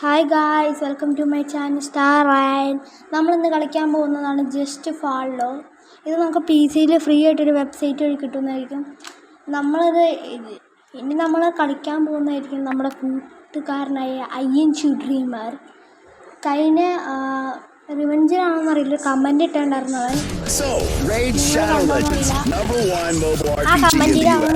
Hi guys, welcome to my channel Star Rain. നമ്മളിന്ന് കളിക്കാൻ പോകുന്നതാണ് ജസ്റ്റ് ഫാളിലോ. ഇത് നമുക്ക് പി സിയിൽ ഫ്രീ ആയിട്ടൊരു വെബ്സൈറ്റ് വഴി കിട്ടുന്നതായിരിക്കും. ഇനി നമ്മൾ കളിക്കാൻ പോകുന്നതായിരിക്കും നമ്മുടെ കൂട്ടുകാരനായ ING ഡ്രീമർ. കഴിഞ്ഞ റിവെഞ്ചിനാണെന്നറിയില്ല, കമൻറ്റ് ഇട്ടുണ്ടായിരുന്നു അവൻ. ആ കമൻറ്റിലാണ്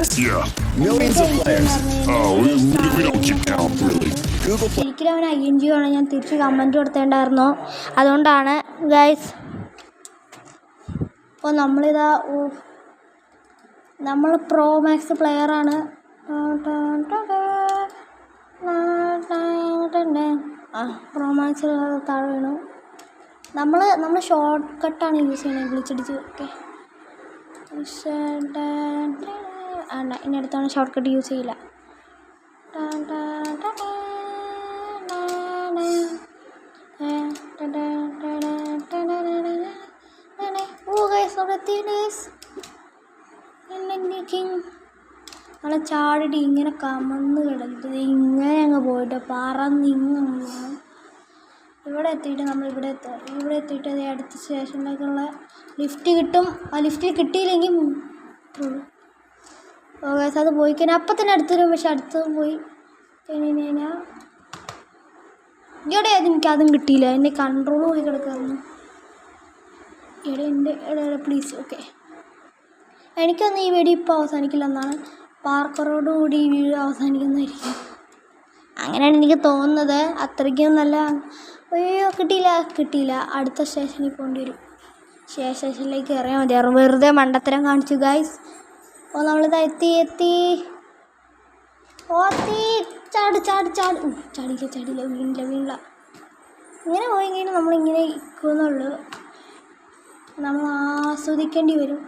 ശരിക്കും അവൻ ING ആണ്, ഞാൻ തിരിച്ച് കമൻറ്റ് കൊടുത്തേണ്ടായിരുന്നു. അതുകൊണ്ടാണ് ഗൈസ്. അപ്പോൾ നമ്മൾ പ്രോ മാക്സ് പ്ലെയറാണ്. പ്രോ മാക്സ് താഴെ വീണു. നമ്മൾ ഷോർട്ട് കട്ടാണ് യൂസ് ചെയ്യുന്നത്, വിളിച്ചടിച്ച്. ഓക്കെ, ഇനി അടുത്താണ് ഷോർട്ട് കട്ട് യൂസ് ചെയ്യില്ല. നമ്മളെ ചാടിയിട്ട് ഇങ്ങനെ കമന്ന് കിടക്കുന്നത് ഇങ്ങനെ അങ്ങ് പോയിട്ട് പറന്നിങ്ങ് ഇവിടെ എത്തിയിട്ട് നമ്മൾ ഇവിടെ എത്തിയിട്ട് അതേ അടുത്ത സ്റ്റേഷനിലേക്കുള്ള ലിഫ്റ്റ് കിട്ടും. ആ ലിഫ്റ്റിൽ കിട്ടിയില്ലെങ്കിൽ അത് പോയി കഴിഞ്ഞാൽ അപ്പം തന്നെ അടുത്ത് വരും. പക്ഷെ അടുത്ത് പോയി കഴിഞ്ഞാൽ ഇവിടെ എനിക്കതും കിട്ടിയില്ല, എൻ്റെ കൺട്രോൾ പോയി കിടക്കായിരുന്നു. പ്ലീസ്. ഓക്കെ, എനിക്കൊന്നും ഈ വീഡിയോ ഇപ്പോൾ അവസാനിക്കില്ല എന്നാണ്, പാർക്കറോടുകൂടി ഈ വീഡിയോ അവസാനിക്കുന്നതായിരിക്കും. അങ്ങനെയാണ് എനിക്ക് തോന്നുന്നത്. അത്രയ്ക്കും നല്ല അയ്യോ കിട്ടിയില്ല. അടുത്ത സ്റ്റേഷനിൽ പോകേണ്ടി വരും. സ്റ്റേഷനിലേക്ക് കയറിയാൽ മതിയായിരുന്നു. വെറുതെ മണ്ടത്തരം കാണിച്ചു ഗൈസ്. അപ്പോൾ നമ്മളിതാ എത്തി. ചാടില്ല. വീണില്ല. ഇങ്ങനെ പോയി കഴിഞ്ഞാൽ നമ്മളിങ്ങനെ ഇരിക്കുന്നുള്ളൂ. നമ്മൾ ആസ്വദിക്കേണ്ടി വരും.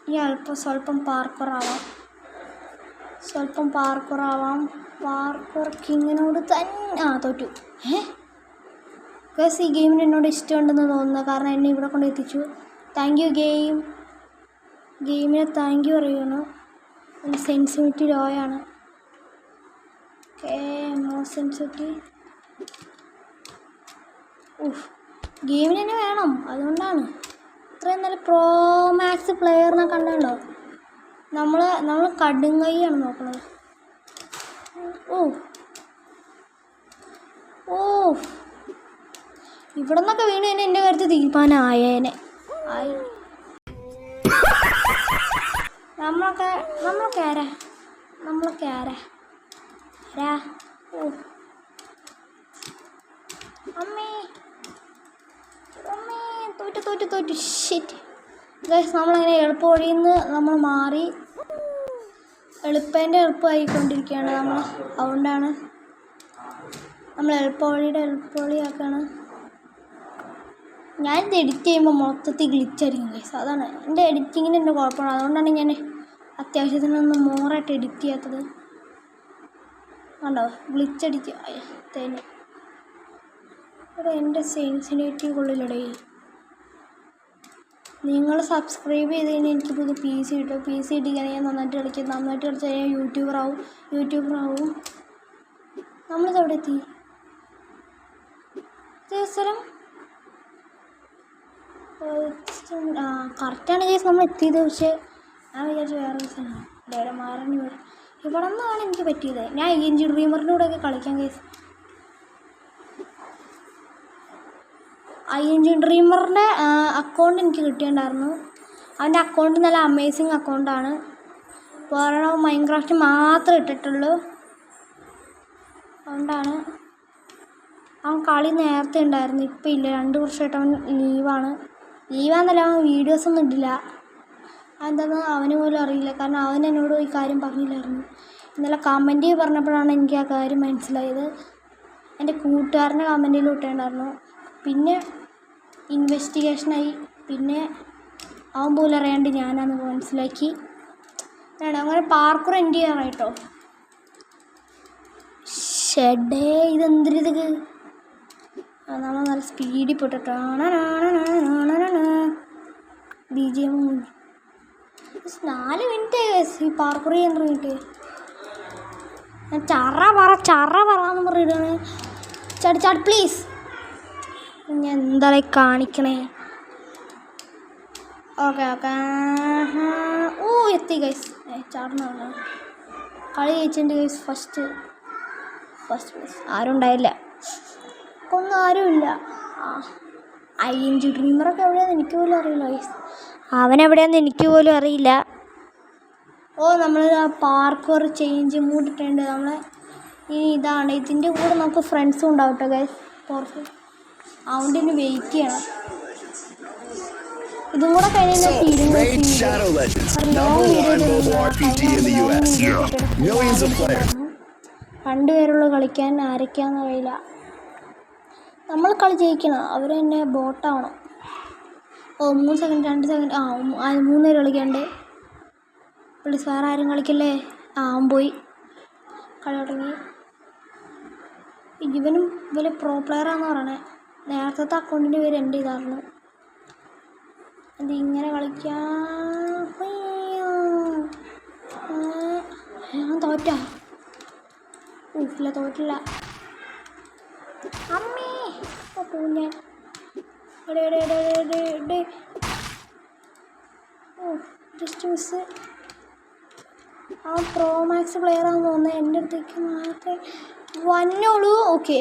ഇനി സ്വല്പം പാർക്കറാവാം. പാർക്കർ കിങ്ങിനോട് തന്നെ തോറ്റു. ഗൈസ്, ഈ ഗെയിമിന് എന്നോട് ഇഷ്ടമുണ്ടെന്ന് തോന്നുന്നു, കാരണം എന്നെ ഇവിടെ കൊണ്ട് എത്തിച്ചു. താങ്ക് യു ഗെയിമിനെ താങ്ക് യു അറിയണം. എൻ്റെ സെൻസിറ്റിവിറ്റി ലോയാണ്. സെൻസിറ്റിവിറ്റി ഗെയിമിന് തന്നെ വേണം. അതുകൊണ്ടാണ് ഇത്രയും നല്ല പ്രോ മാക്സ് പ്ലെയറിനെ കണ്ടോ. നമ്മൾ കടുങ്കൈയാണ് നോക്കുന്നത്. ഇവിടെ നിന്നൊക്കെ വീണ് തന്നെ എൻ്റെ കാര്യത്തിൽ തീരുമാനമായേനെ. നമ്മളൊക്കെ ആരാ അമ്മേ തോറ്റു. ഷിറ്റ് ഗൈസ്, നമ്മളങ്ങനെ എളുപ്പ വഴിയിൽ നിന്ന് നമ്മൾ മാറി എളുപ്പമായിക്കൊണ്ടിരിക്കുകയാണ് നമ്മൾ. അതുകൊണ്ടാണ് നമ്മൾ എളുപ്പവഴിയാക്കാണ്. ഞാനിത് എഡിറ്റ് ചെയ്യുമ്പോൾ മൊത്തത്തിൽ ഗ്ലിച്ചായിരിക്കും ഗൈസ്. അതാണ് എൻ്റെ എഡിറ്റിങ്ങിന് എൻ്റെ കുഴപ്പമാണ്. അതുകൊണ്ടാണ് ഞാൻ അത്യാവശ്യത്തിനൊന്ന് മോറായിട്ട് എഡിറ്റ് ചെയ്യാത്തത്. കണ്ടോ, ഗ്ലിച്ചടിക്കുക. എൻ്റെ സെൻസിറ്റിവിറ്റി കൊള്ളില്ലടേ. നിങ്ങൾ സബ്സ്ക്രൈബ് ചെയ്ത് കഴിഞ്ഞാൽ എനിക്ക് പുതിയ PC കിട്ടും. PC കിട്ടിക്കഴിഞ്ഞാൽ ഞാൻ നന്നായിട്ട് കളിച്ചാൽ ഞാൻ യൂട്യൂബറാവും. നമ്മളിതെവിടെ എത്തി? സ്ഥലം കറക്റ്റാണ് കേസ് നമ്മൾ എത്തിയത്. പക്ഷേ ഞാൻ വിചാരിച്ചു വേറെ സ്ഥലമാണ്. ഇവിടെ മാറണി ഇവിടെ നിന്നാണ് എനിക്ക് പറ്റിയത്. ഞാൻ ING ഡ്രീമറിൻ്റെ കൂടെയൊക്കെ കളിക്കാൻ കേസ്. ING ഡ്രീമറിൻ്റെ അക്കൗണ്ട് എനിക്ക് കിട്ടിയിട്ടുണ്ടായിരുന്നു. അവൻ്റെ അക്കൗണ്ട് നല്ല അമേസിങ് അക്കൗണ്ടാണ്. വേറെ മൈൻക്രാഫ്റ്റ് മാത്രമേ ഇട്ടിട്ടുള്ളൂ. അതുകൊണ്ടാണ് അവൻ കളി നേരത്തെ ഉണ്ടായിരുന്നു, ഇപ്പം ഇല്ല. 2 വർഷമായിട്ട് അവൻ ലീവാന്നല്ല, അവൻ വീഡിയോസൊന്നും ഇട്ടില്ല. അതെന്താണെന്ന് അവന് പോലും അറിയില്ല, കാരണം അവൻ എന്നോട് ഈ കാര്യം പറഞ്ഞില്ലായിരുന്നു. ഇന്നലെ കമൻറ്റ് പറഞ്ഞപ്പോഴാണ് എനിക്ക് ആ കാര്യം മനസ്സിലായത്. എൻ്റെ കൂട്ടുകാരൻ്റെ കമൻറ്റിൽ ഇട്ടിട്ടുണ്ടായിരുന്നു. പിന്നെ ഇൻവെസ്റ്റിഗേഷനായി. പിന്നെ അവൻ പോലും അറിയാണ്ട് ഞാനാന്ന് മനസ്സിലാക്കി. അങ്ങനെ പാർക്കർ എൻഡ് ചെയ്യാറായിട്ടോ. ഷെഡേ ഇതെന്തിരിതൊക്കെ. നമ്മൾ നല്ല സ്പീഡിൽ പോയിട്ടോ. BGM 4 മിനിറ്റ് ഈ പാർക്കർ ചെയ്യാൻ തുടങ്ങിയിട്ട്. ഞാൻ ചറ പറന്ന് പറഞ്ഞിട്ടാണ് ചാട് പ്ലീസ്. ഞാൻ എന്താ കാണിക്കണേ? ഓക്കെ ഓ എത്തി ഗൈസ്. ചാടുന്നതാണ്. കളി ജയിച്ചിട്ടുണ്ട് ഗൈസ്. First place. ആരും ഉണ്ടായില്ല, ഒന്നും ആരുമില്ല. ING ഡ്രീമറൊക്കെ എവിടെയാണെന്ന് എനിക്ക് പോലും അറിയില്ല ഗൈസ്. അവനെവിടെയാണെന്ന് എനിക്ക് പോലും അറിയില്ല. ഓ നമ്മൾ പാർക്കർ ചേഞ്ച് മൂടിയിട്ടുണ്ട്. നമ്മൾ ഇനി ഇതാണ്, ഇതിൻ്റെ കൂടെ നമുക്ക് ഫ്രണ്ട്സും ഉണ്ടാവും കേട്ടോ ഗൈസ്. പുറത്ത് അതുകൊണ്ട് ഇനി വെയിറ്റ് ചെയ്യണം. ഇതും കൂടെ കഴിഞ്ഞാൽ തീരും. രണ്ടുപേരുള്ളൂ കളിക്കാൻ, ആരൊക്കെയാണെന്ന് അറിയില്ല. നമ്മൾ കളി ജയിക്കണം, അവർ തന്നെ ബോട്ടാവണം. ഓ 3 സെക്കൻഡ് 2 സെക്കൻഡ് 3 പേര് കളിക്കാണ്ട്. പ്ലീസ് വേറെ ആരും കളിക്കല്ലേ. അവൻ പോയി. കളി തുടങ്ങി. ഇവനും വലിയ പ്രോ പ്ലെയറാന്ന് പറയണേ. നേരത്തെ അക്കൗണ്ടിൻ്റെ പേര് എൻ്റെ ഇതായിരുന്നു. അത് ഇങ്ങനെ കളിക്കാം. ഞാൻ തോറ്റ. തോറ്റില്ല. അമ്മേ ഞാൻ ജസ്റ്റ് മിസ്. ആ പ്രോ മാക്സ് പ്ലെയറാന്ന് തോന്നുന്നത്. എൻ്റെ അടുത്തേക്ക് മാത്രമേ വന്നോളൂ. ഓക്കെ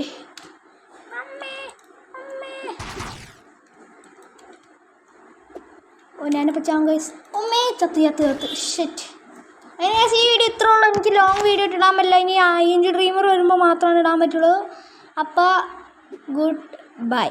ഞാനിപ്പോൾ ചാങ്കൈസ് ചത്ത് ഷെറ്റ്. അതിന് ഈ വീഡിയോ ഇത്രേ ഉള്ളൂ. എനിക്ക് ലോങ് വീഡിയോ ഇടാൻ പറ്റില്ല. ഇനി ING ഡ്രീമർ വരുമ്പോൾ മാത്രമാണ് ഇടാൻ പറ്റുള്ളൂ. അപ്പോൾ ഗുഡ് ബൈ.